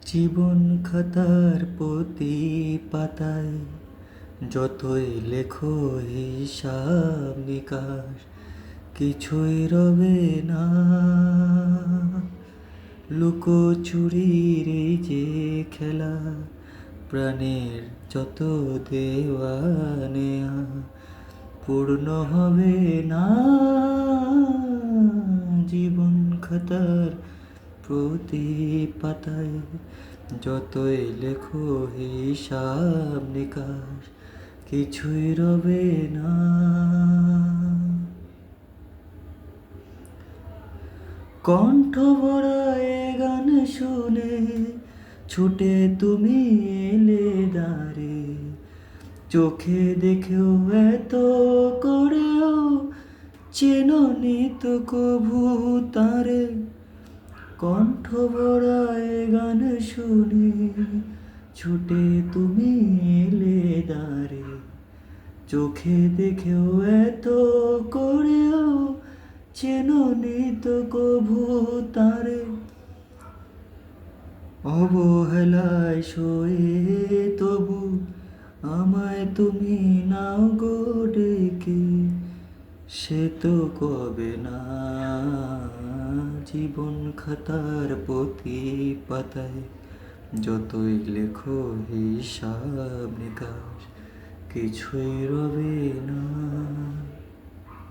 জীবন খাতার প্রতি পাতায় যতই লেখো হিসাব নিকাশ কিছুই রবে না। লুকোচুরির এই যে খেলা, প্রাণের যত দেওয়া নেয়া পূর্ণ হবে না। জীবন খাতার প্রতি পাতায় যতই লেখো হিসাব নিকাশ কিছুই রবে না। কণ্ঠ ভরা এ গান শুনে ছুটে তুমি এলে দাঁড়ে, চোখে দেখেও এত করেও চেননি তো কভু তারে। কণ্ঠ ভরা এ গান শুনে ছুটে তুমি এলে দাঁড়ে, চোখে দেখেও এত করেও চেননি তো কভু তারে। অবহেলায় সয়ে তবু আমায় তুমি নাও গো ডেকে, সে তো কবে না। জীবন খাতার প্রতি পাতায় যতই লেখো হিসাব নিকাশ কিছুই রবে না।